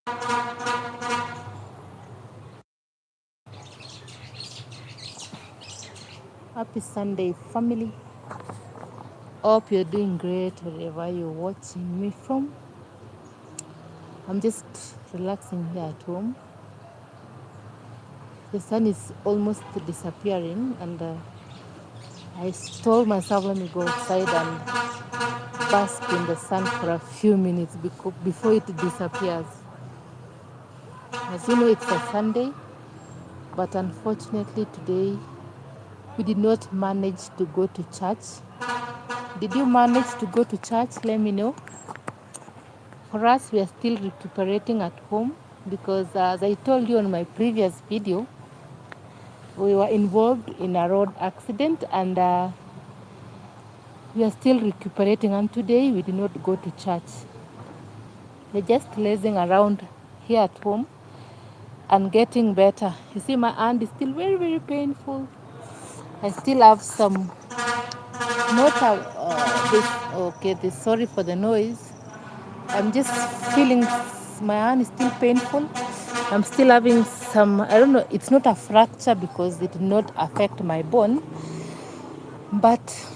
Happy Sunday, family. Hope you're doing great wherever you're watching me from. I'm just relaxing here at home. The sun is almost disappearing, and I told myself, let me go outside and bask in the sun for a few minutes before it disappears. As you know, it's a Sunday, but unfortunately today we did not manage to go to church. Did you manage to go to church? Let me know. For us, we are still recuperating at home because, as I told you on my previous video, we were involved in a road accident, and we are still recuperating. And today we did not go to church. We're just lazing around here at home and getting better. You see, my hand is still very, very painful. I still have some, not sorry for the noise. I'm just feeling my hand is still painful. I'm still having some, I don't know, it's not a fracture because it did not affect my bone, but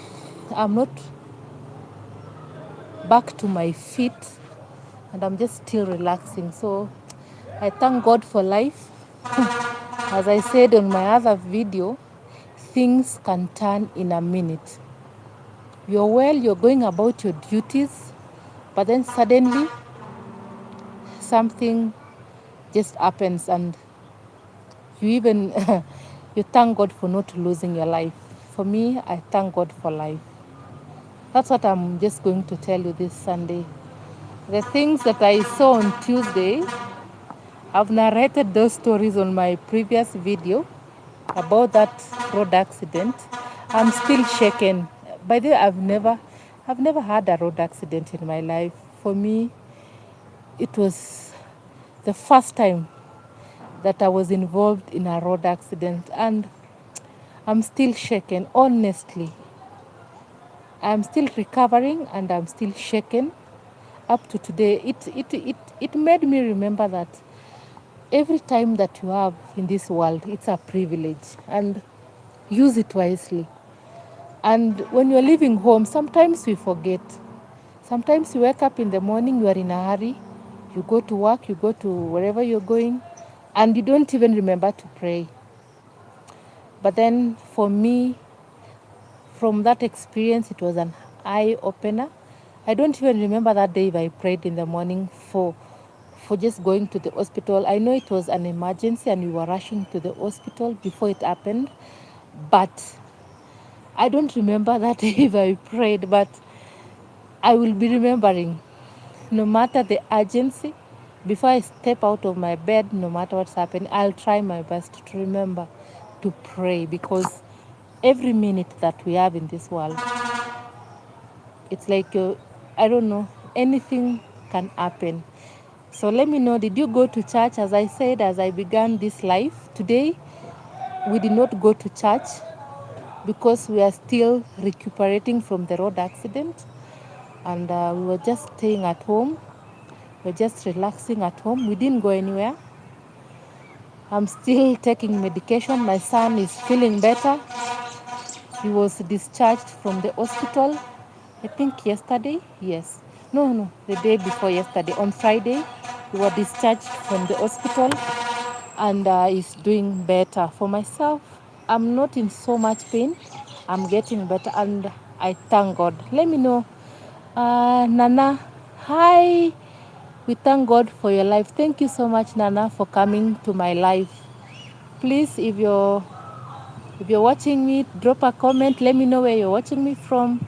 I'm not back to my feet and I'm just still relaxing. So I thank God for life. As I said on my other video, things can turn in a minute. You're well, you're going about your duties, but then suddenly something just happens and you even you thank God for not losing your life. For me, I thank God for life. That's what I'm just going to tell you this Sunday. The things that I saw on Tuesday, I've narrated those stories on my previous video about that road accident. I'm still shaken. By the way, I've never had a road accident in my life. For me, it was the first time that I was involved in a road accident, and I'm still shaken, honestly. I'm still recovering and I'm still shaken up to today. It made me remember that every time that you have in this world, it's a privilege, and use it wisely. And when you're leaving home, sometimes we forget. Sometimes you wake up in the morning, you are in a hurry, you go to work, you go to wherever you're going, and you don't even remember to pray. But then for me, from that experience, it was an eye-opener. I don't even remember that day if I prayed in the morning for just going to the hospital. I know it was an emergency and we were rushing to the hospital before it happened. But I don't remember that day if I prayed, but I will be remembering. No matter the urgency, before I step out of my bed, no matter what's happening, I'll try my best to remember to pray, because every minute that we have in this world, it's like, I don't know, anything can happen. So let me know, did you go to church? As I said, as I began this life, today we did not go to church because we are still recuperating from the road accident. And we were just staying at home. We're just relaxing at home. We didn't go anywhere. I'm still taking medication. My son is feeling better. He was discharged from the hospital, I think yesterday. Yes. No, the day before yesterday. On Friday, we were discharged from the hospital, and is doing better. For myself, I'm not in so much pain. I'm getting better, and I thank God. Let me know, Nana. Hi. We thank God for your life. Thank you so much, Nana, for coming to my life. Please, if you're watching me, drop a comment. Let me know where you're watching me from.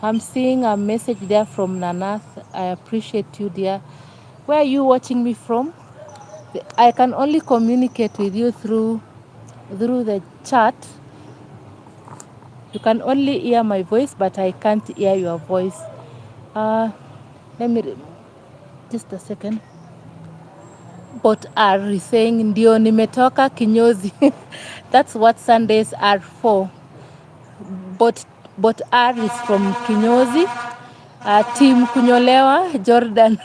I'm seeing a message there from Nana. I appreciate you, dear. Where are you watching me from? I can only communicate with you through the chat. You can only hear my voice, but I can't hear your voice. Let me just a second. But are saying ndio nimetoka kinyozi. That's what Sundays are for. But R is from kinyozi. Team kunyolewa Jordan.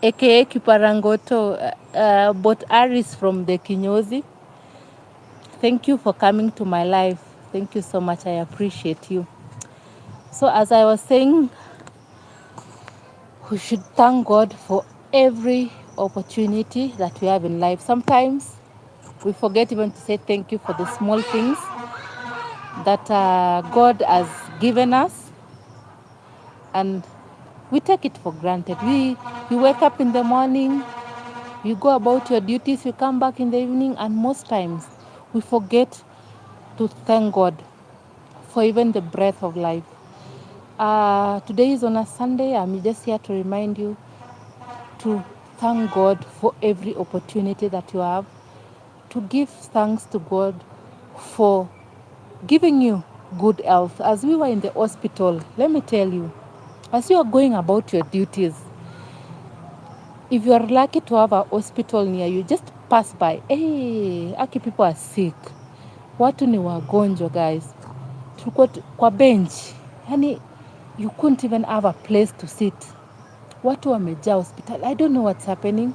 aka Kiparangoto, but Aris from the Kinyozi. Thank you for coming to my life. Thank you so much. I appreciate you. So as I was saying, we should thank God for every opportunity that we have in life. Sometimes we forget even to say thank you for the small things that God has given us, and we take it for granted. You wake up in the morning, you go about your duties, you come back in the evening, and most times we forget to thank God for even the breath of life. Today is on a Sunday. I'm just here to remind you to thank God for every opportunity that you have, to give thanks to God for giving you good health. As we were in the hospital, let me tell you, as you are going about your duties, if you are lucky to have a hospital near you, just pass by. Hey, aki people are sick. Watu ni wagonjwa, guys. Tulikuwa kwa bench. Yani, you couldn't even have a place to sit. Watu wamejaa hospital. I don't know what's happening.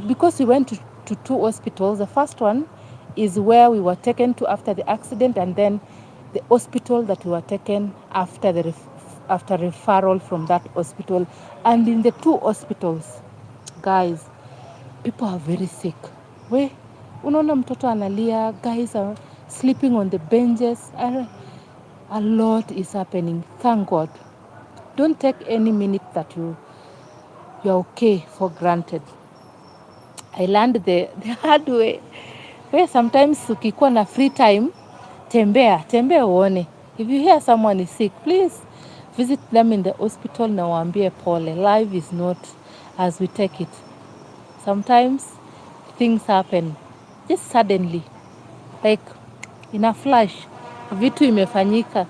Because we went to two hospitals. The first one is where we were taken to after the accident, and then the hospital that we were taken after after referral from that hospital. And in the two hospitals, guys, people are very sick. We unaona mtoto analia, guys are sleeping on the benches. A lot is happening. Thank God. Don't take any minute that you're okay for granted. I learned the hard way. Where sometimes ukikuwa na free time, tembea uone. If you hear someone is sick, please visit them in the hospital na waambie pole. Life is not as we take it. Sometimes things happen just suddenly, like in a flash, vitu imefanyika,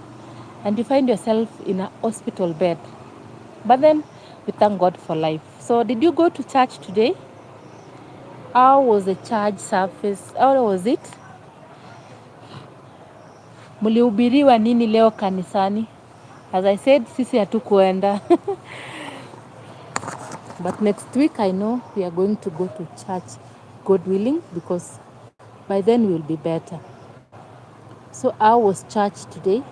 and you find yourself in a hospital bed. But then we thank God for life. So did you go to church today? How was the church service? How was it? Mlihubiriwa nini leo kanisani? As I said, sisi hatukuenda. But next week I know we are going to go to church, God willing, because by then we will be better. So how was church today?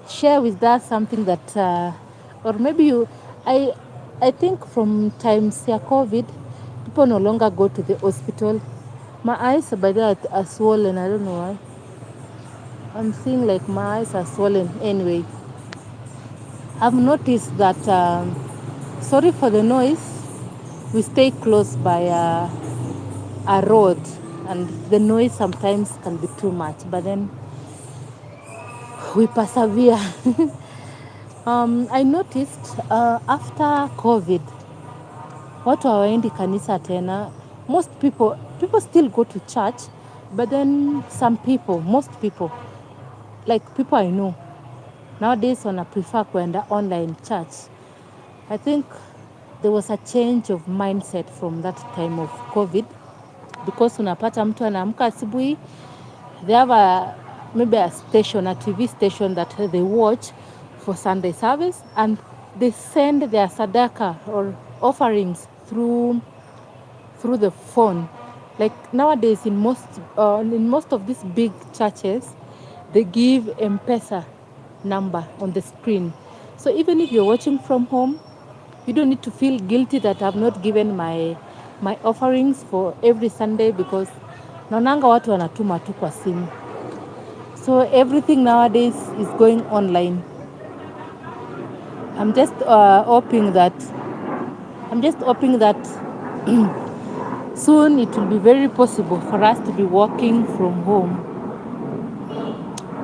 Share with us something that, or maybe I think from times ya COVID, people no longer go to the hospital. My eyes by that are swollen. I don't know why. I'm seeing like my eyes are swollen. Anyway, I've noticed that, sorry for the noise, we stay close by a road, and the noise sometimes can be too much, but then we persevere. I noticed after COVID, watu hawaendi kanisa tena. Most people still go to church, but then most people, like people I know, nowadays wana prefer kuenda online church. I think there was a change of mindset from that time of COVID, because unapata mtu anaamka asubuhi, they have maybe a TV station that they watch for Sunday service, and they send their sadaka or offerings through the phone. Like nowadays in most of these big churches, they give M-Pesa number on the screen. So even if you're watching from home, you don't need to feel guilty that I've not given my offerings for every Sunday, because naonanga watu wanatuma tu kwa simu. So everything nowadays is going online. I'm just hoping that soon it will be very possible for us to be working from home.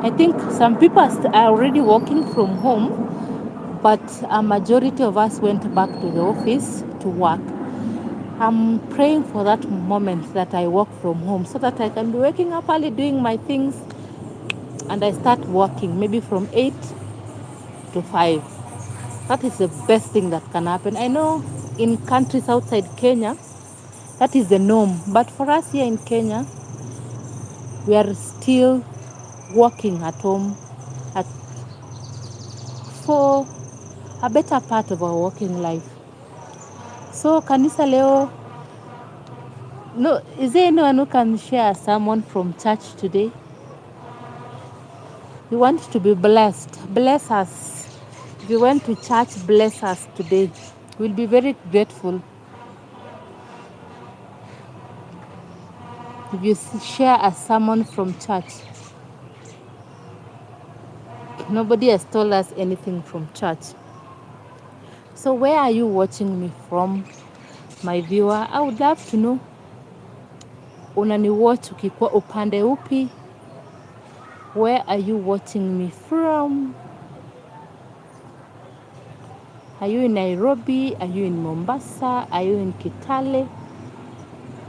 I think some people are already working from home, but a majority of us went back to the office to work. I'm praying for that moment that I work from home, so that I can be waking up early doing my things, and I start working maybe from 8 to 5. That is the best thing that can happen. I know in countries outside Kenya, that is the norm. But for us here in Kenya, we are still working at home for a better part of our working life. So kanisa leo, no, is there anyone who can share a sermon from church today? We want to be blessed. Bless us. If you went to church, bless us today. We'll be very grateful if you share a sermon from church. Nobody has told us anything from church. So where are you watching me from, my viewer? I would love to know. Unani-watch ukikuwa upande upi? Where are you watching me from? Are you in Nairobi? Are you in Mombasa? Are you in Kitale?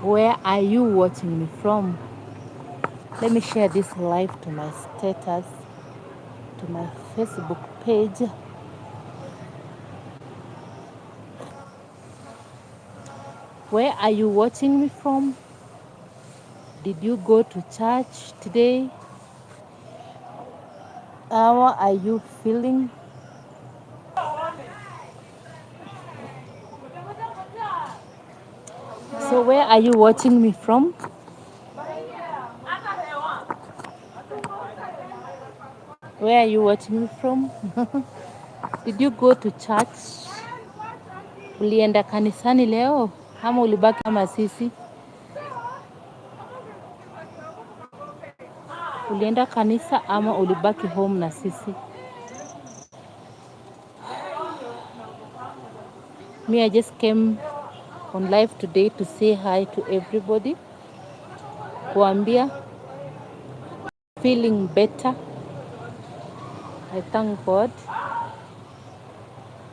Where are you watching me from? Let me share this live to my status, to my Facebook page. Where are you watching me from? Did you go to church today? How are you feeling? So where are you watching me from? Where are you watching me from? Did you go to church? Ulienda kanisani leo? Ama ulibaki kama sisi? Ulienda kanisa ama ulibaki home na sisi? Me, I just came on live today to say hi to everybody. Kuambia, feeling better. I thank God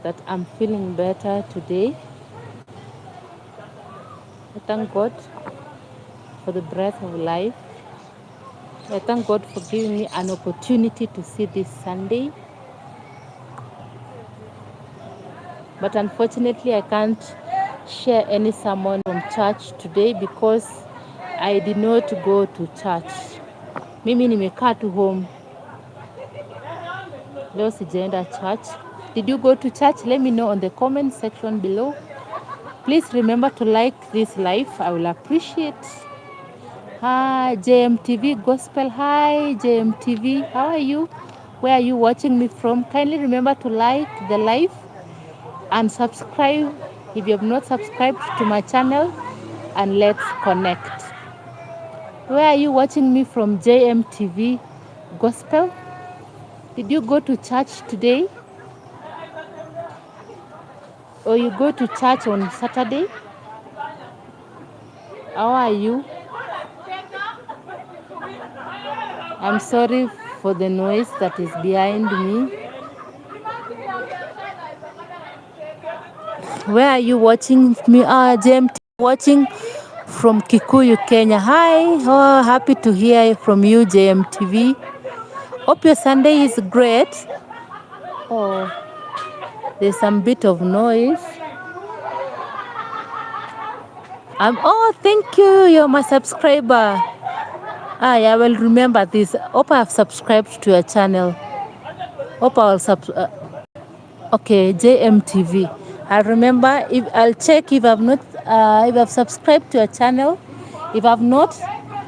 that I'm feeling better today. I thank God for the breath of life. I thank God for giving me an opportunity to see this Sunday. But unfortunately, I can't share any sermon from church today because I did not go to church. Mimi nimekaa tu home. Leo sijaenda church. Did you go to church? Let me know on the comment section below. Please remember to like this live. I will appreciate. Hi, JMTV Gospel. Hi, JMTV. How are you? Where are you watching me from? Kindly remember to like the live and subscribe if you have not subscribed to my channel, and let's connect. Where are you watching me from, JMTV Gospel? Did you go to church today? Or you go to church on Saturday? How are you? I'm sorry for the noise that is behind me. Where are you watching me? JMT watching from Kikuyu, Kenya. Hi, oh, happy to hear from you, JMTV. Hope your Sunday is great. Oh, there's some bit of noise. Oh, thank you. You're my subscriber. I will remember this. Hope I have subscribed to your channel. Hope I will okay, JMTV. I'll remember. If I'll check if I've not, if I've subscribed to your channel. If I've not,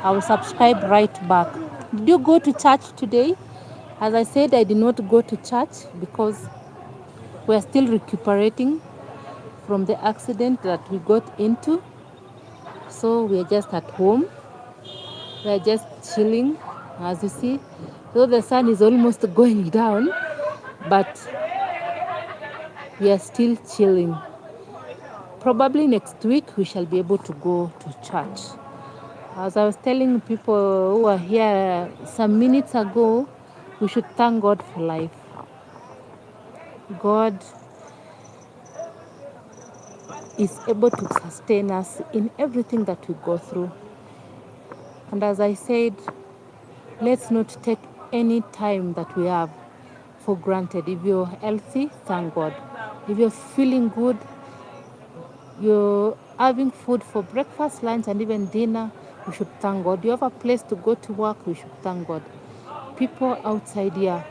I will subscribe right back. Did you go to church today? As I said, I did not go to church because we're still recuperating from the accident that we got into. So we're just at home. We're just chilling, as you see. Though the sun is almost going down, but we are still chilling. Probably next week we shall be able to go to church. As I was telling people who are here some minutes ago, we should thank God for life. God is able to sustain us in everything that we go through. And as I said, let's not take any time that we have for granted. If you're healthy, thank God. If you're feeling good, you're having food for breakfast, lunch, and even dinner, we should thank God. You have a place to go to work, we should thank God. People outside here,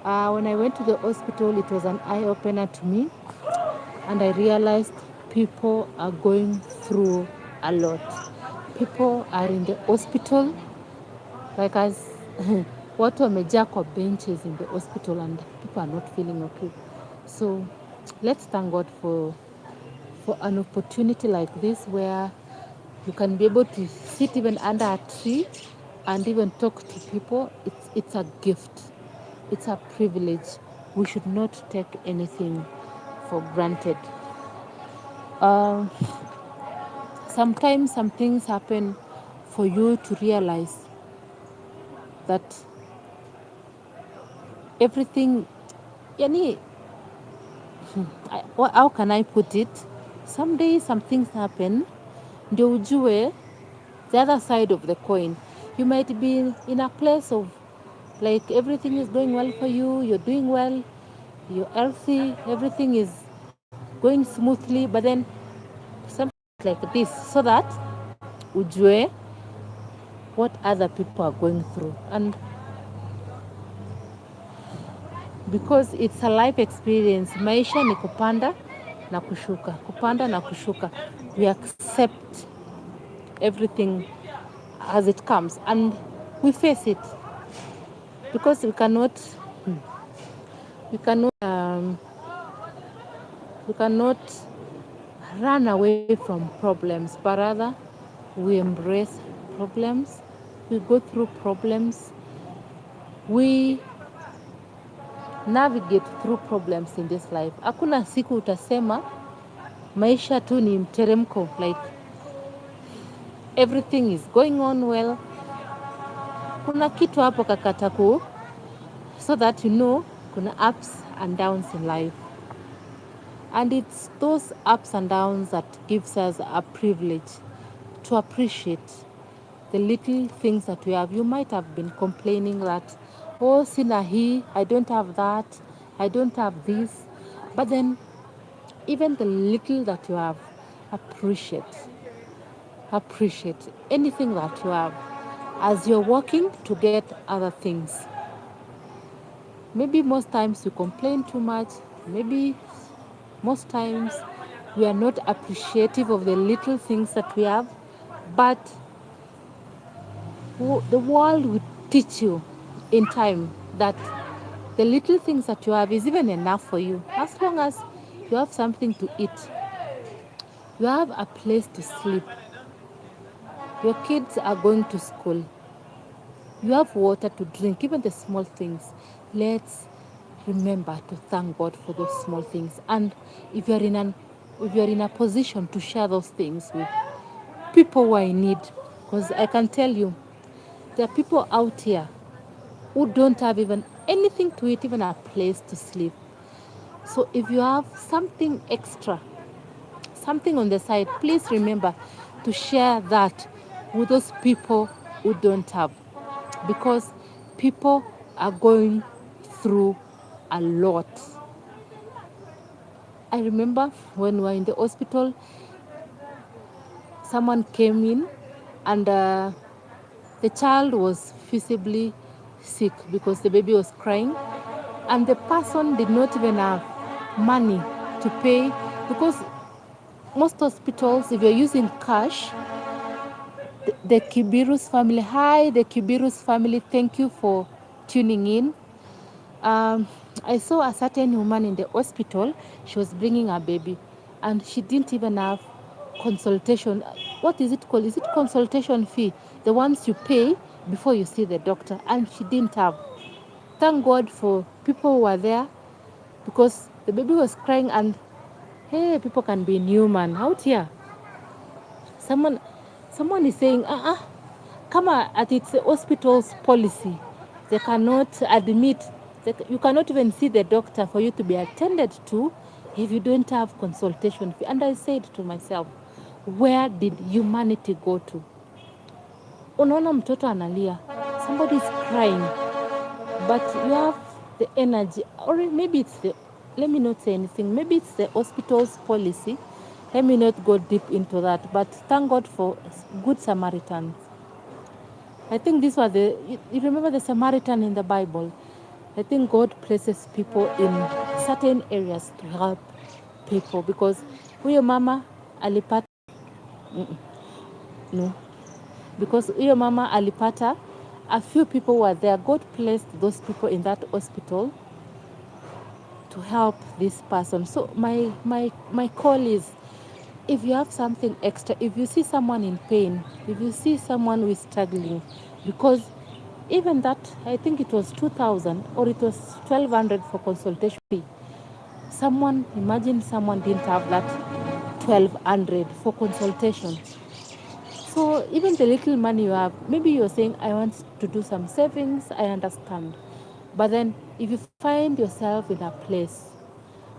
when I went to the hospital, it was an eye-opener to me, and I realized people are going through a lot. People are in the hospital, like as watu wamejaa kwa benches in the hospital and people are not feeling okay. So let's thank God for an opportunity like this where you can be able to sit even under a tree and even talk to people. It's a gift. It's a privilege. We should not take anything for granted. Sometimes some things happen for you to realize that everything, yani, how can I put it? Some days some things happen, ndio ujue the other side of the coin. You might be in a place of like everything is going well for you, you're doing well, you're healthy, everything is going smoothly, but then something like this, so that ujue what other people are going through. And because it's a life experience, maisha ni kupanda na kushuka, kupanda na kushuka. We accept everything as it comes and we face it, because we cannot we cannot um, we cannot run away from problems, but rather we embrace problems, we go through problems, we navigate through problems in this life. Hakuna siku utasema maisha tu ni mteremko, like everything is going on well. Kuna kitu hapo kakataku, so that you know kuna ups and downs in life. And it's those ups and downs that gives us a privilege to appreciate the little things that we have. You might have been complaining that, oh, sina hii, I don't have that, I don't have this. But then, even the little that you have, appreciate. Appreciate anything that you have as you're working to get other things. Maybe most times we complain too much. Maybe most times we are not appreciative of the little things that we have. But the world will teach you in time that the little things that you have is even enough for you. As long as you have something to eat, you have a place to sleep, your kids are going to school, you have water to drink, even the small things. Let's remember to thank God for those small things. And if you're in a position to share those things with people who are in need, because I can tell you, there are people out here who don't have even anything to eat, even a place to sleep. So if you have something extra, something on the side, please remember to share that with those people who don't have, because people are going through a lot. I remember when we were in the hospital, someone came in and the child was visibly sick because the baby was crying, and the person did not even have money to pay, because most hospitals, if you're using cash, the Kibirus family, hi, the Kibirus family, thank you for tuning in. I saw a certain woman in the hospital. She was bringing a baby, and she didn't even have consultation. What is it called? Is it consultation fee? The ones you pay before you see the doctor, and she didn't have. Thank God for people who were there, because the baby was crying, and hey, people can be inhuman out here. Someone is saying, come at its hospital's policy. They cannot admit, you cannot even see the doctor for you to be attended to if you don't have consultation fee. And I said to myself, where did humanity go to? Unaona mtoto analia, somebody is crying, but you have the energy, or maybe it's let me not say anything, maybe it's the hospital's policy. Let me not go deep into that, but thank God for good Samaritans. I think these were you remember the Samaritan in the Bible? I think God places people in certain areas to help people, because huyo mama alipata no, because huyo mama alipata, a few people were there. God placed those people in that hospital to help this person. So my call is, if you have something extra, if you see someone in pain, if you see someone who is struggling, because even that, I think it was 2,000 or it was 1,200 for consultation fee. Someone, imagine someone didn't have that 1,200 for consultation. So even the little money you have, maybe you're saying, I want to do some savings, I understand. But then if you find yourself in a place,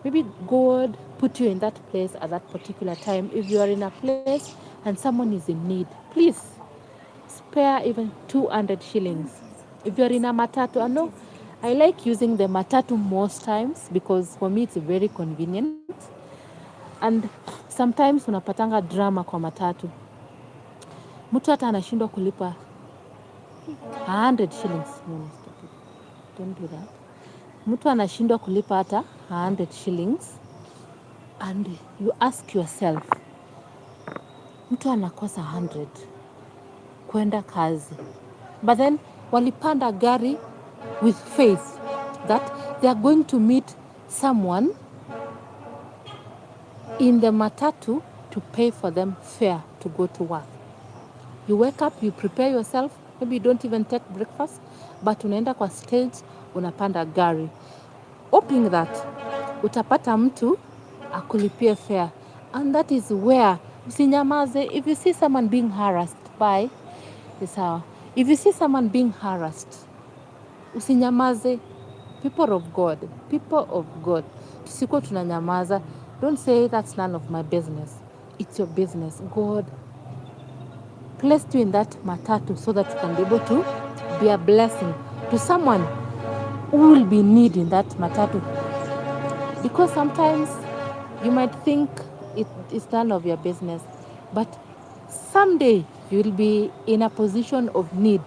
maybe God put you in that place at that particular time. If you are in a place and someone is in need, please spare even 200 shillings. If you're in a matatu, I know I like using the matatu most times because for me it's very convenient. And sometimes unapatanga drama kwa matatu. Mtu hata anashindwa kulipa 100 shillings. No, stop it. Don't do that. Mtu anashindwa kulipa hata 100 shillings. And you ask yourself, mtu anakosa 100 kwenda kazi. But then walipanda gari with faith that they are going to meet someone in the matatu to pay for them fare to go to work. You wake up, you prepare yourself, maybe you don't even take breakfast, but unaenda kwa stage, unapanda gari, hoping that utapata mtu akulipie fare. And that is where, usinyamaze. If you see someone being harassed by, if you see someone being harassed, usinyamaze. People of God, tusiko tunanyamaza. Don't say that's none of my business. It's your business. God placed you in that matatu so that you can be able to be a blessing to someone who will be in need in that matatu. Because sometimes you might think it is none of your business, but someday you will be in a position of need.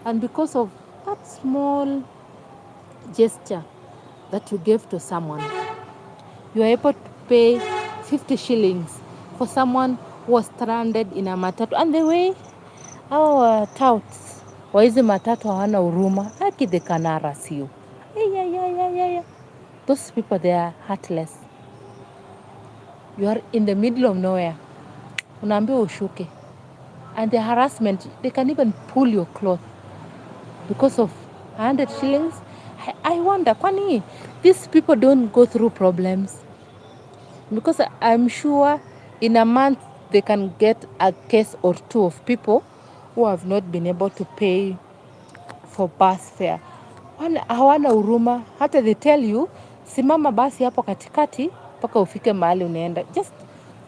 And because of that small gesture that you gave to someone, you are able to pay 50 shillings for someone who was stranded in a matatu. And the way our touts wa hizi matatu hawana huruma, haki they can harass you. Yeah. Those people, they are heartless. You are in the middle of nowhere, unaambiwa ushuke, and the harassment, they can even pull your cloth because of 100 shillings. I wonder, kwani these people don't go through problems? Because I'm sure in a month they can get a case or two of people who have not been able to pay for bus fare. Hawana huruma. Hata they tell you, simama basi hapo katikati mpaka ufike mahali unaenda. Just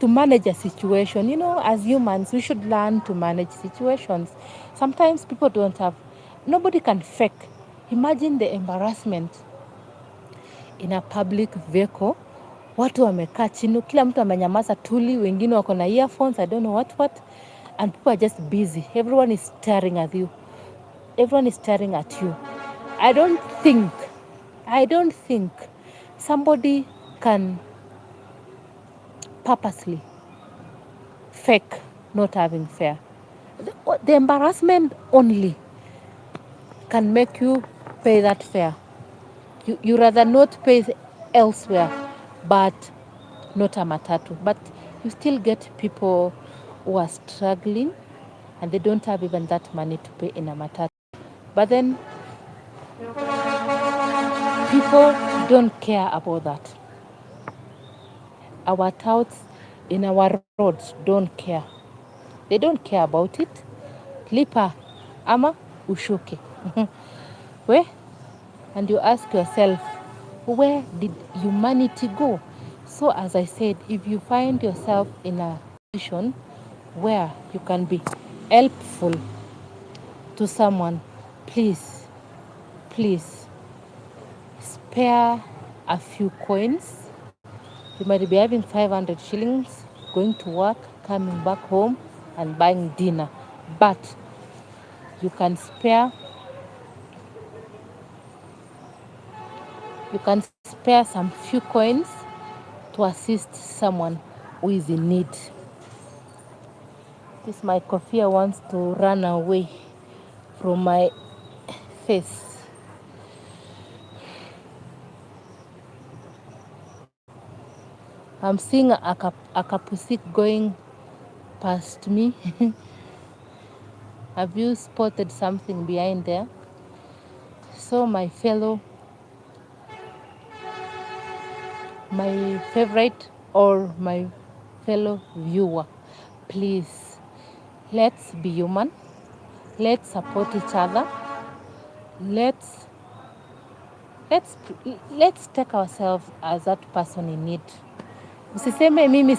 to manage a situation. You know, as humans, we should learn to manage situations. Sometimes people don't have, nobody can fake. Imagine the embarrassment in a public vehicle. Watu wamekaa chini, kila mtu amenyamaza tuli, wengine wako na earphones, I don't know what, and people are just busy. Everyone is staring at you. I don't think somebody can purposely fake not having fare. The embarrassment only can make you pay that fare. You rather not pay elsewhere, but not a matatu. But you still get people who are struggling and they don't have even that money to pay in a matatu. But then people don't care about that. Our touts in our roads don't care. They don't care about it. Lipa ama ushuke. Where? And you ask yourself, where did humanity go? So as I said, if you find yourself in a position where you can be helpful to someone, please spare a few coins. You might be having 500 shillings, going to work, coming back home and buying dinner. But you can spare some few coins to assist someone. who is in need. This my kofia wants to run away from my face. I'm seeing a kapusik going past me. Have you spotted something behind there? So my favorite or my fellow viewer, please, let's be human. Let's support each other. Let's take ourselves as that person in need. Usiseme mimi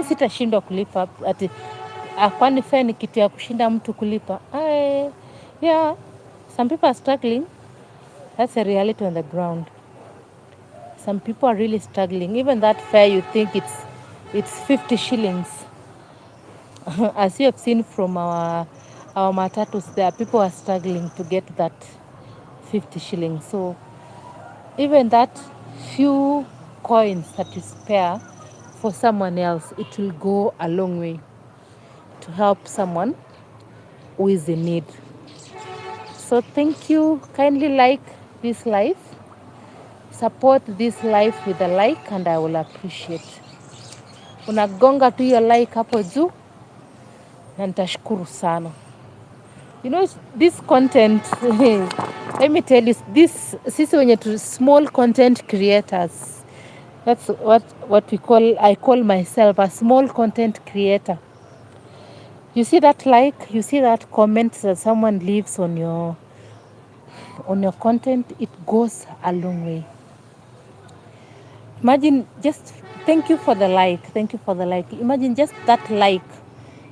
sitashindwa kulipa ati kwani fare ni kitu ya kushinda mtu kulipa. Yeah, some people are struggling. That's a reality on the ground. Some people are really struggling. Even that fare, you think it's 50 shillings. As you have seen from our matatus there, people are struggling to get that 50 shillings. So even that few coins that you spare for someone else, it will go a long way to help someone who is in need. So thank you. Kindly like this live. Support this live with a like and I will appreciate. Unagonga tu hiyo like hapo juu na nitashukuru sana. You know, this content, let me tell you, sisi wenye small content creators, that's what I call myself a small content creator. You see that like, you see that comment that someone leaves on your content, it goes a long way. Imagine just, thank you for the like. Imagine just that like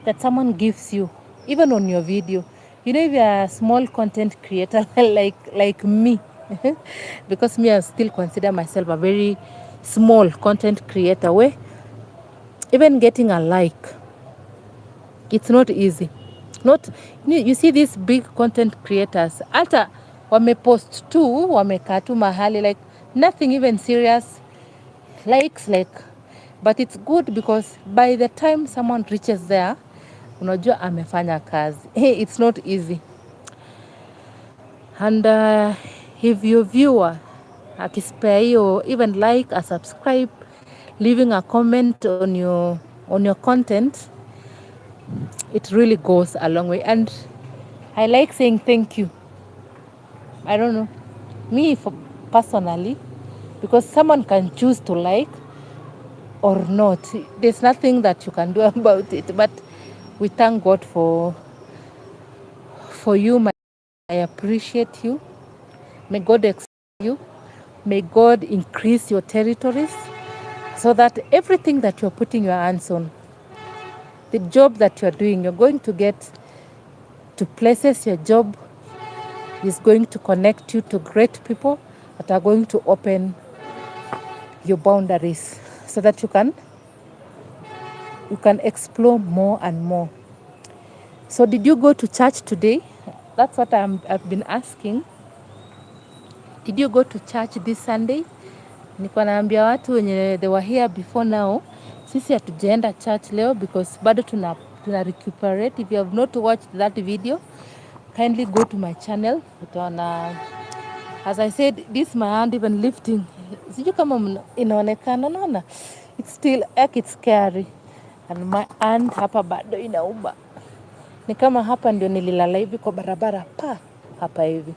that someone gives you, even on your video. You know, if you're a small content creator like me, because me, I still consider myself a very small content creator, where even getting a like, it's not easy. You see these big content creators, hata wamepost tu, wamekaa tu mahali, like nothing even serious, likes, but it's good because by the time someone reaches there, unajua amefanya kazi. It's not easy. And if your viewer akispare you even like a subscribe, leaving a comment on your content, it really goes a long way. And I like saying thank you. I don't know, me personally, because someone can choose to like or not. There's nothing that you can do about it. But we thank God for you. I appreciate you. May God accept you. May God increase your territories so that everything that you're putting your hands on, the job that you're doing, you're going to get to places. Your job is going to connect you to great people that are going to open your boundaries so that you can explore more and more. So did you go to church today? That's what I've been asking. Did you go to church this Sunday? Niko naambia watu wenye they were here before now, sisi hatujaenda church leo because bado tuna recuperate. If you have not watched that video, kindly go to my channel. Utaona, as I said, this my hand even lifting. Sijui kama inaonekana, naona it's still it's scary. And my hand hapa bado inauma. Ni kama hapa ndio nililala hivi kwa barabara hapa hivi.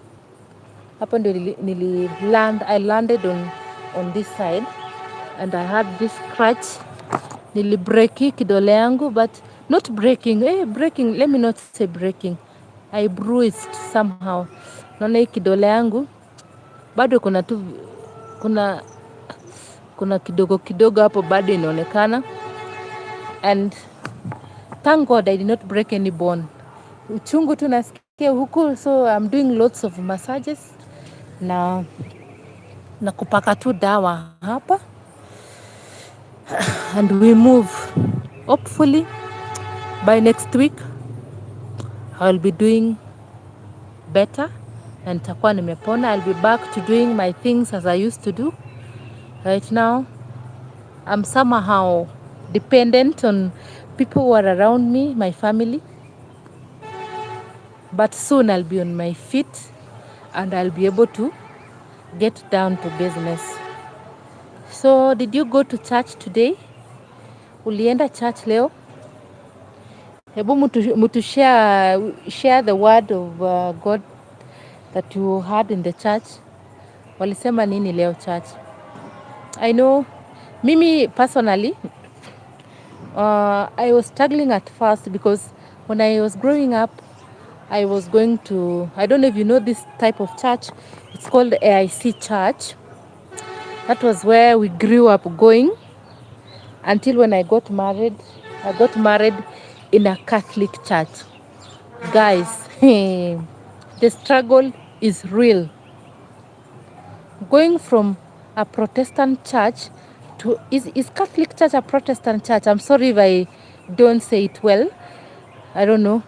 Hapa ndio I landed on this side and I had this scratch. Nilibreaki kidole yangu, but not breaking. Breaking, let me not say breaking. I bruised somehow. Naona hii kidole yangu bado kuna kidogo hapo bado inaonekana. And thank God I did not break any bone. Uchungu tu nasikia huku, so I'm doing lots of massages na kupaka tu dawa hapa, and we move. Hopefully by next week I'll be doing better and takuwa nimepona. I'll be back to doing my things as I used to do. Right now I'm somehow dependent on people who are around me, my family. But soon I'll be on my feet and I'll be able to get down to business. So did you go to church today? Ulienda church leo? Hebu mutu share the word of God that you heard in the church. Walisema nini leo church? I know, mimi personally, I was struggling at first because when I was growing up, I was going to, I don't know if you know this type of church. It's called AIC Church. That was where we grew up going until when I got married. I got married in a Catholic church. Guys, the struggle is real. Going from a Protestant church to, is Catholic church a Protestant church? I'm sorry if I don't say it well. I don't know.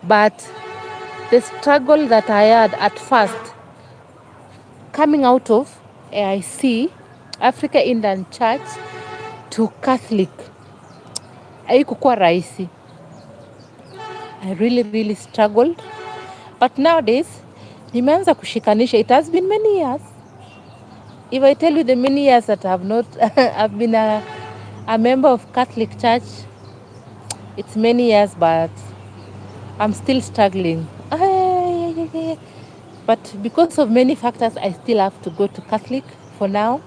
But the struggle that I had at first, coming out of AIC, Africa Indian Church, to Catholic, haikukuwa rahisi. I really struggled. But nowadays, nimeanza kushikanisha. It has been many years. If I tell you the many years that I've been a member of Catholic Church, it's many years, but I'm still struggling. But because of many factors, I still have to go to Catholic for now.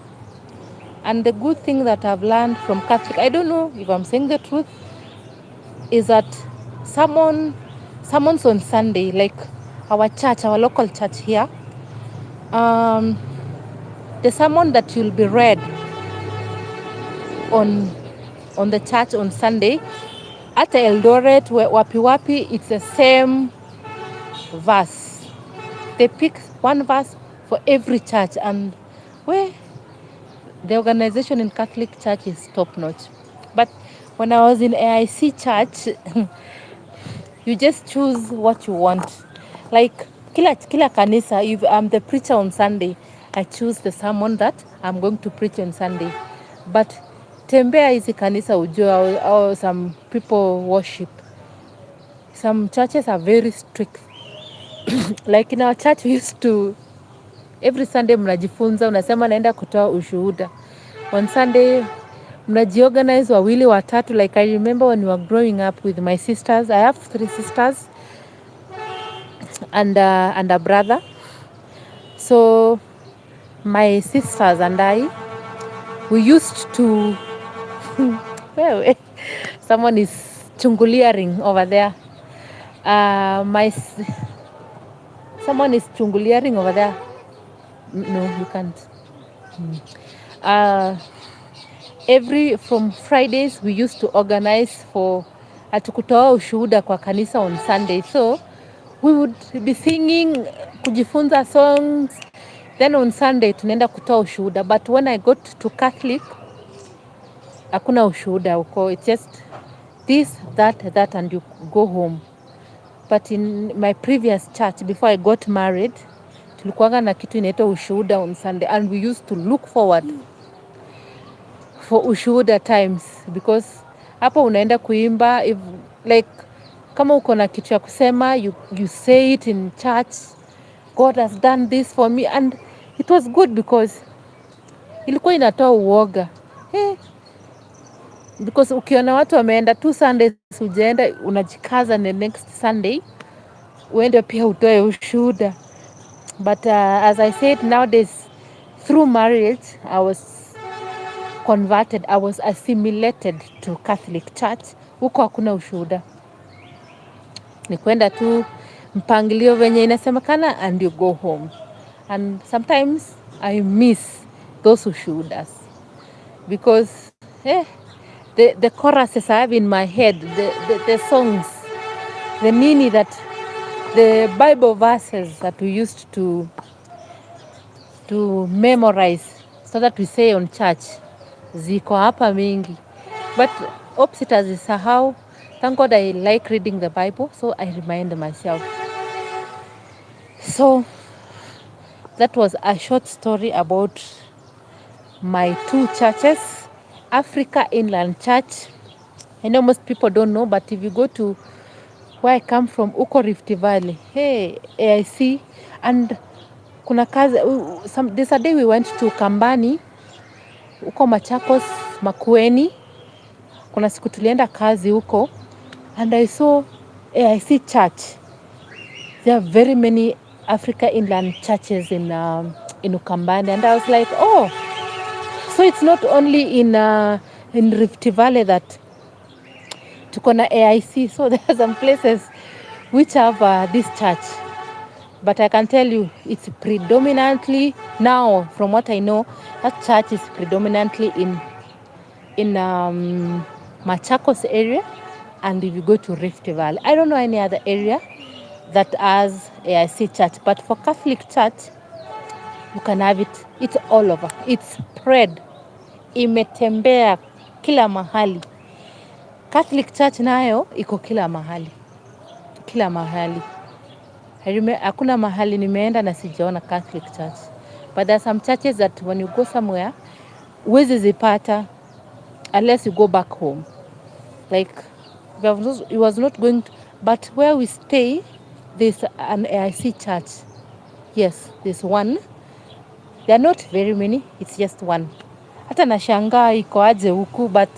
And the good thing that I've learned from Catholic, I don't know if I'm saying the truth, is that someone's on Sunday, like our church, our local church here, the sermon that will be read on the church on Sunday, at Eldoret, wapi, it's the same verse. They pick one verse for every church, and where the organization in Catholic Church is top notch. But when I was in AIC Church, you just choose what you want. Like kila kanisa, if I'm the preacher on Sunday, I choose the sermon that I'm going to preach on Sunday. But tembea hizi kanisa ujue how some people worship. Some churches are very strict. Like in our church, we used to, every Sunday mnajifunza, unasema naenda kutoa ushuhuda. On Sunday, mnajiorganize wawili watatu. Like I remember when we were growing up with my sisters. I have 3 sisters and a brother. So my sisters and I, we used to, well, someone is chunguliaring over there. Someone is chunguliaring over there. No, you can't. From Fridays, we used to organize for kutoa ushuhuda kwa kanisa on Sunday. So we would be singing, kujifunza songs. Then on Sunday, tunaenda kutoa ushuhuda. But when I got to Catholic, hakuna ushuhuda huko. It's just this, that, and you go home. But in my previous church, before I got married, tulikuwanga na kitu inaitwa ushuhuda on Sunday. And we used to look forward for ushuhuda times, because hapo unaenda kuimba, if like kama uko na kitu ya kusema, you say it in church. God has done this for me, and it was good because ilikuwa inatoa uoga. Because ukiona watu wameenda 2 Sundays ujaenda, unajikaza the next Sunday uende pia utoe ushuhuda. But as I said, nowadays through marriage I was converted, I was assimilated to Catholic Church. Huko hakuna ushuhuda, ni kwenda tu mpangilio venye inasemekana and you go home. And sometimes I miss those ushuhudas because the choruses I have in my head, the songs, the nini, that the Bible verses that we used to memorize so that we say on church, ziko hapa mingi. But opposite azisahau. Thank God I like reading the Bible, so I remind myself. So that was a short story about my 2 churches Africa Inland Church. I know most people don't know, but if you go to where I come from, uko Rift Valley, hey, AIC, and kuna kazi, there's a day we went to Kambani, uko Machakos, Makueni, kuna siku tulienda kazi huko, and I saw AIC Church. There are very many Africa Inland churches in Ukambani, and I was like, oh, so it's not only in Rift Valley that tuko na AIC, so there are some places which have this church. But I can tell you, it's predominantly now, from what I know, that church is predominantly in Machakos area, and if you go to Rift Valley, I don't know any other area that has AIC church. But for Catholic church, you can have it. It's all over. It's spread. Imetembea kila mahali. Catholic church nayo iko kila mahali. Kila mahali. Hakuna mahali nimeenda na sijaona Catholic church. But there are some churches that when you go somewhere, huwezi zipata unless you go back home. Like, it was not going to, but where we stay, there's an AIC church. Yes, there's one. There are not very many, it's just one. Hata nashangaa iko aje huku, but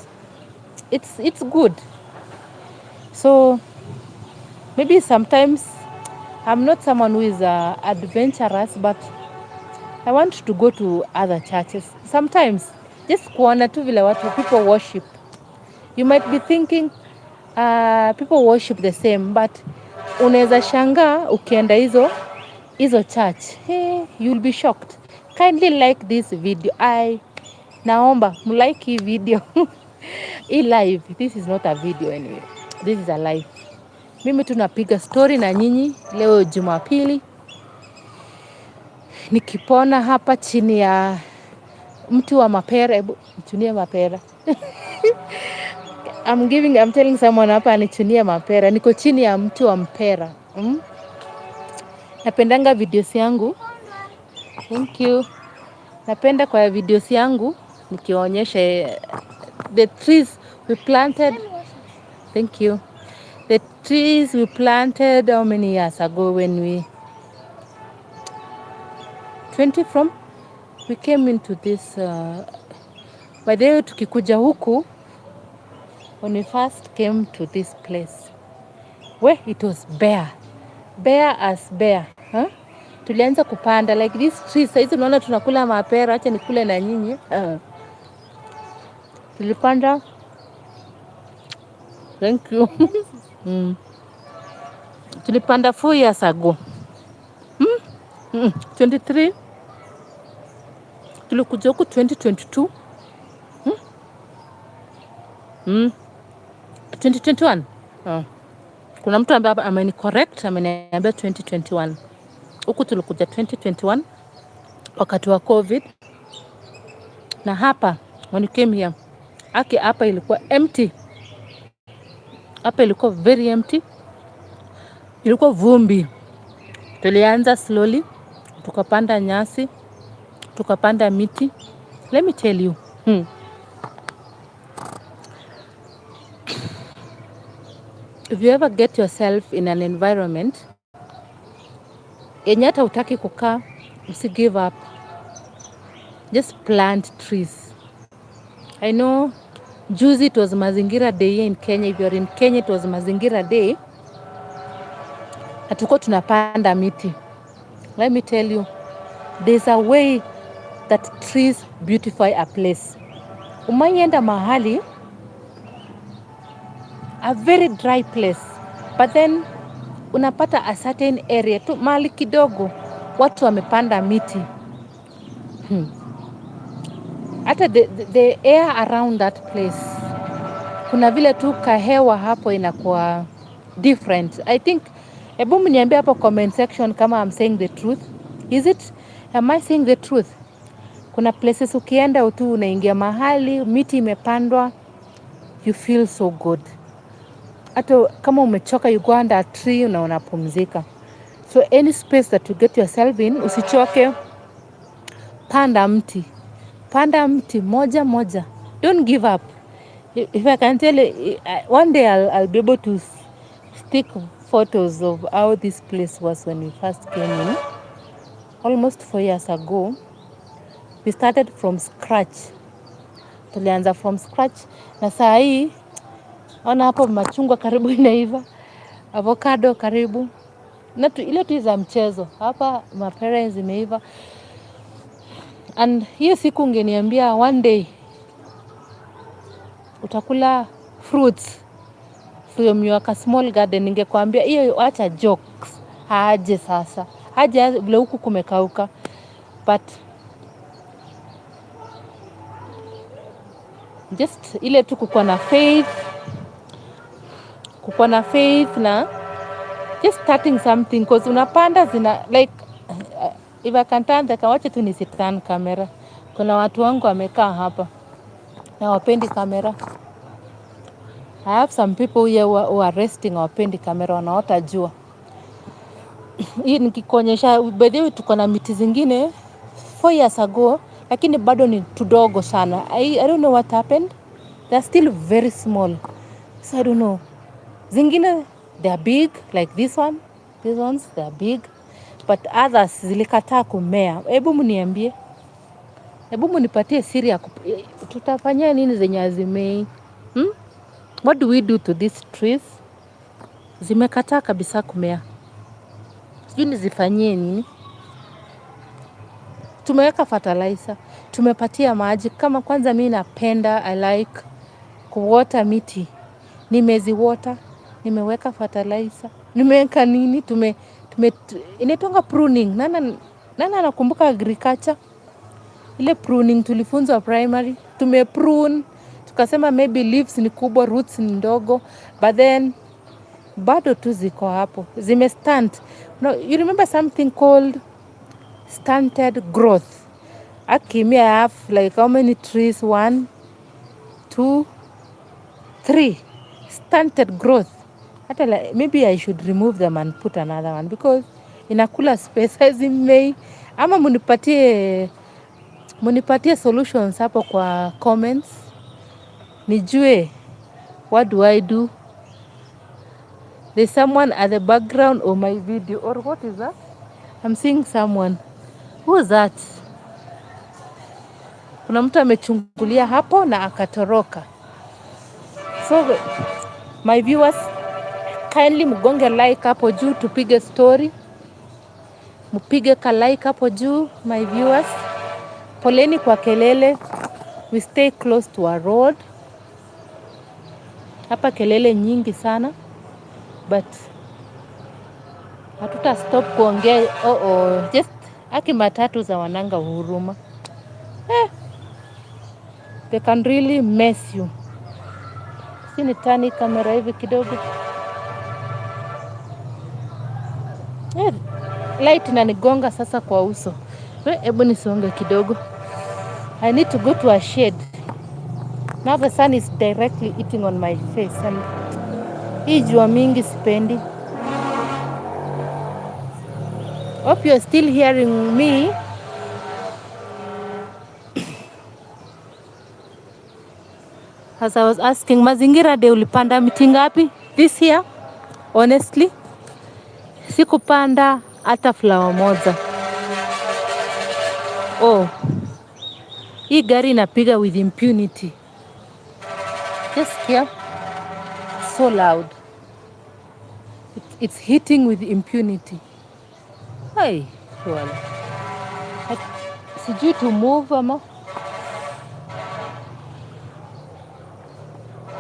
it's good. So maybe sometimes I'm not someone who is adventurous, but I want to go to other churches. Sometimes just kuona tu vile watu people worship. You might be thinking people worship the same, but unaweza shangaa ukienda hizo church. Hey, you'll be shocked. Kindly like this video. Naomba mlike hii video. Hii live. This is not a video anyway. This is a live. Mimi tunapiga story na nyinyi leo Jumapili. Nikipona hapa chini ya mti wa mapera. Hebu nichunie mapera. I'm telling someone hapa anichunie mapera. Niko chini ya mti wa mpera. Napendanga videos yangu. Thank you. Napenda kwa videos yangu nikionyesha the trees we planted. Thank you. The trees we planted how many years ago when we came into this by the way tukikuja huku when we first came to this place where it was bare as bare, huh? Tulianza kupanda like these trees. Saizi unaona tunakula mapera, acha nikule na nyinyi. Tulipanda. Thank you. Tulipanda 4 years ago. 23. Tulikuja huku 2022. 2021. Kuna mtu ambaye ameni correct, ameniambia 2021. Huku tulikuja 2021 wakati wa COVID. Na hapa when you came here, hapa ilikuwa empty. Hapa ilikuwa very empty. Ilikuwa vumbi. Tulianza slowly, tukapanda nyasi, tukapanda miti. Let me tell you. If you ever get yourself in an environment yenye hata hutaki kukaa, usi give up. Just plant trees. I know juzi it was Mazingira Day here in Kenya. If you're in Kenya, it was Mazingira Day. Hatuko tunapanda miti. Let me tell you, there's a way that trees beautify a place. Umaienda mahali, a very dry place, but then unapata a certain area tu mahali kidogo watu wamepanda miti. Hata the air around that place, kuna vile tu kahewa hapo inakuwa different. I think, hebu mniambie hapo comment section kama I'm saying the truth. Am I saying the truth? Kuna places ukienda tu unaingia mahali, miti imepandwa, you feel so good. Hata kama umechoka, you go under a tree na unapumzika. So any space that you get yourself in, usichoke, panda mti. Panda mti moja. Don't give up. If I can tell you, one day I'll be able to stick photos of how this place was when we first came in. Almost 4 years ago, we started from scratch. Tulianza from scratch na saa hii ona hapo machungwa karibu inaiva, avocado karibu. Na ile tu za mchezo. Hapa mapera zimeiva. And hiyo siku ungeniambia one day utakula fruits from your small garden, ningekwambia hiyo acha jokes. Aje sasa. Aje vile huku kumekauka. But just ile tu kukuwa na faith na just starting something, because unapanda zina like if I can turn the kawache tu nisiturn camera. Kuna watu wangu wamekaa hapa na wapendi kamera. I have some people here who are resting, wapendi kamera, wanaota jua. Hii nikikuonyesha, by the way tuko na miti zingine 4 years ago, lakini bado ni tudogo sana. I don't know what happened. They're still very small. So I don't know. Zingine, they are big, like this one. These ones, they are big. But others, zilikataa kumea. Hebu mniambie. Hebu mnipatie siri ya tutafanya nini zenye hazimei? What do we do to these trees? Zimekataa kabisa kumea. Sijui nizifanyie nini. Tumeweka fertilizer. Tumepatia maji. Kama kwanza mimi napenda, I like kuwater miti. Nimeziwater. Nimeweka fertilizer. Nimeweka nini? Inaitwa pruning. Nana nakumbuka agriculture. Ile pruning tulifunzwa primary. Tumeprune. Tukasema maybe leaves ni kubwa, roots ni ndogo. But then, bado tu ziko hapo. Zimestunt. No, you remember something called stunted growth? Akimi, I have like how many trees? 1, 2, 3. Stunted growth. Hata like, maybe I should remove them and put another one because inakula space hazimei. Ama munipatie solutions hapo kwa comments. Nijue, what do I do? There's someone at the background of my video, or what is that? I'm seeing someone. Who is that? Kuna mtu amechungulia hapo na akatoroka. So, my viewers, kindly mgonge like hapo juu tupige story. Mpige ka like hapo juu, my viewers. Poleni kwa kelele. We stay close to our road. Hapa kelele nyingi sana. But hatuta stop kuongea. Just aki matatu za wananga huruma. They can really mess you. Sini tani kamera hivi kidogo. Light inanigonga sasa kwa uso. Hebu nisonge kidogo. I need to go to a shade. Now the sun is directly hitting on my face. And hii jua mingi sipendi. Hope you're still hearing me. As I was asking, mazingira de ulipanda miti ngapi this year? Honestly, sikupanda hata flower moja. Hii gari inapiga with impunity. Just here. So loud. It's hitting with impunity. Hey, well. Sijui to move ama.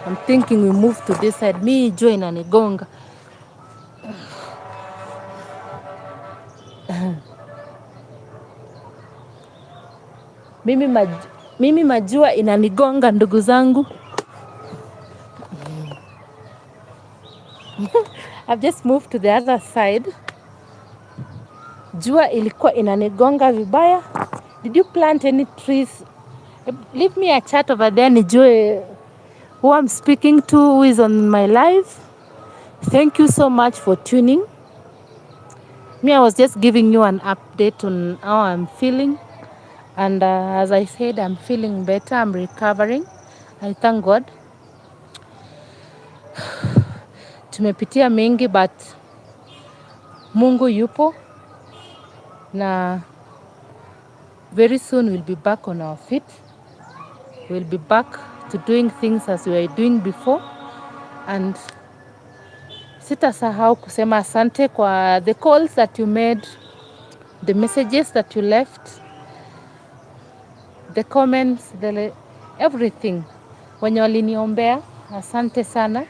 I'm thinking we move to this side. Me join inanigonga. Mimi majua inanigonga ndugu zangu. I've just moved to the other side. Jua ilikuwa inanigonga vibaya. Did you plant any trees? Leave me a chat over there nijue who I'm speaking to, who is on my live. Thank you so much for tuning. I was just giving you an update on how I'm feeling. And as I said, I'm feeling better. I'm recovering. I thank God. Tumepitia mengi but Mungu yupo na very soon we'll be back on our feet. We'll be back to doing things as we were doing before, and sitasahau kusema asante kwa the calls that you made, the messages that you left, the comments, everything. Wenye waliniombea, asante sana.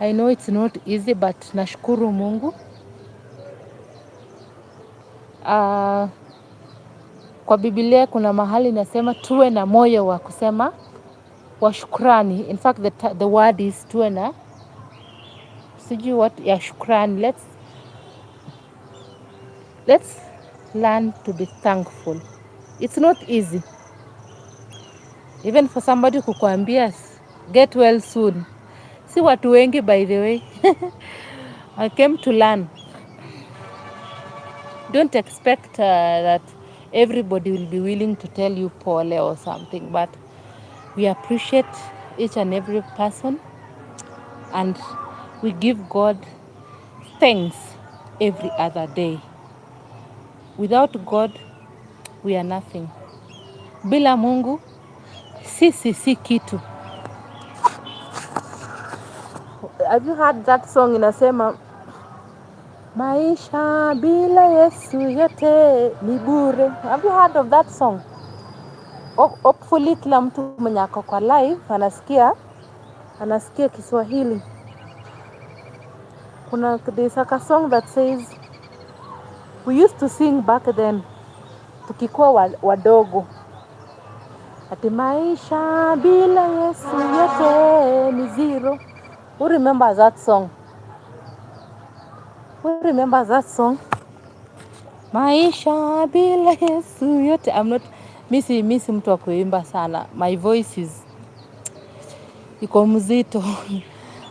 I know it's not easy but nashukuru Mungu. Kwa Biblia kuna mahali nasema tuwe na moyo wa kusema wa shukrani. In fact the word is tuwe na sijui what ya shukrani. Let's learn to be thankful. It's not easy. Even for somebody kukuambia get well soon. Si watu wengi by the way. I came to learn. Don't expect that everybody will be willing to tell you pole or something, but we appreciate each and every person, and we give God thanks every other day. Without God, we are nothing. Bila Mungu, sisi si kitu. Have you heard that song inasema maisha bila Yesu yote ni bure? Have you heard of that song? Hopefully kila mtu mwenye ako kwa live anasikia Kiswahili. There's a song that says we used to sing back then tukikuwa wadogo. Ati maisha bila Yesu yote ni zero. Who remembers that song? Who remembers that song? Maisha bila Yesu yote. I'm not misi mtu wa kuimba sana. My voice is iko mzito.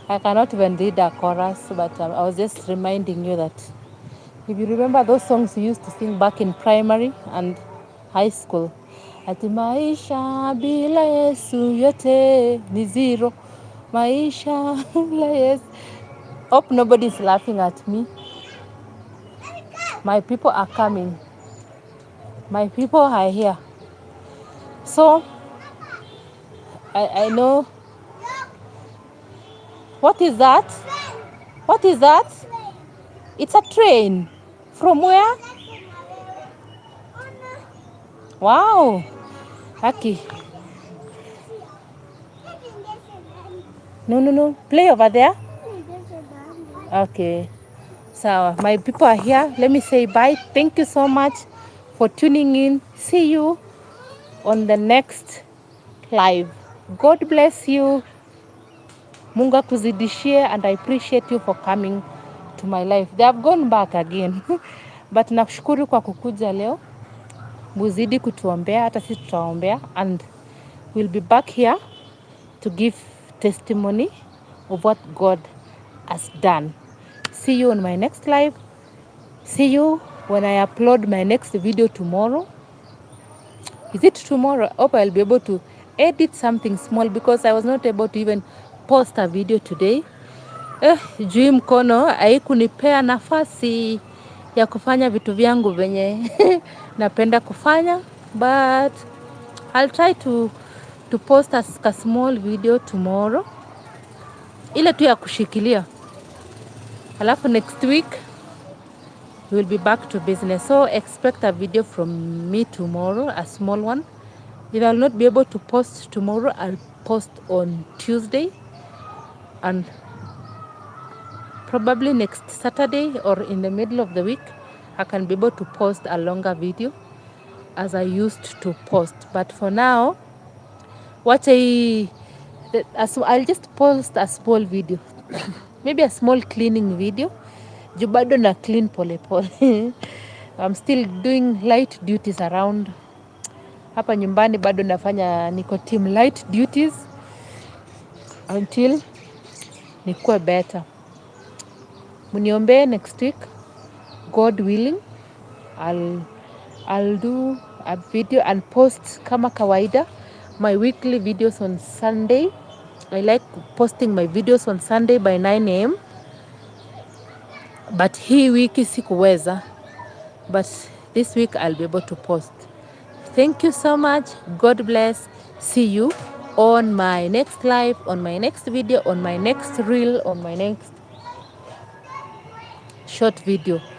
I cannot even read a chorus, but I was just reminding you that if you remember those songs we used to sing back in primary and high school. Ati maisha bila Yesu yote ni zero. Maisha bila Yesu. Hope nobody is laughing at me. My people are coming. My people are here. So, I know. What is that? What is that? It's a train. From where? Wow. Haki. No. Play over there. Okay. So, my people are here. Let me say bye. Thank you so much for tuning in. See you on the next live. God bless you. Mungu akuzidishie, and I appreciate you for coming to my life. They have gone back again. But nakushukuru kwa kukuja leo. Muzidi kutuombea, hata sisi tutaombea, and we'll be back here to give testimony of what God has done. See you on my next live. See you when I upload my next video tomorrow. Is it tomorrow? I hope I'll be able to edit something small because I was not able to even post a video today. Juu mkono haikunipea nafasi ya kufanya vitu vyangu venye napenda kufanya, but I'll try to post a small video tomorrow, ile tu ya kushikilia. Alafu next week we'll be back to business, so expect a video from me tomorrow, a small one. If I'll not be able to post tomorrow, I'll post on Tuesday, and probably next Saturday or in the middle of the week I can be able to post a longer video as I used to post. But for now, I'll just post a small video. Maybe a small cleaning video. Juu bado na clean pole pole. I'm still doing light duties around. Hapa nyumbani bado nafanya, niko team light duties until nikuwe better. Muniombe next week, God willing, I'll do a video and post kama kawaida my weekly videos on Sunday. I like posting my videos on Sunday by 9 a.m. But hii wiki sikuweza. But this week I'll be able to post. Thank you so much. God bless. See you on my next live, on my next video, on my next reel, on my next short video.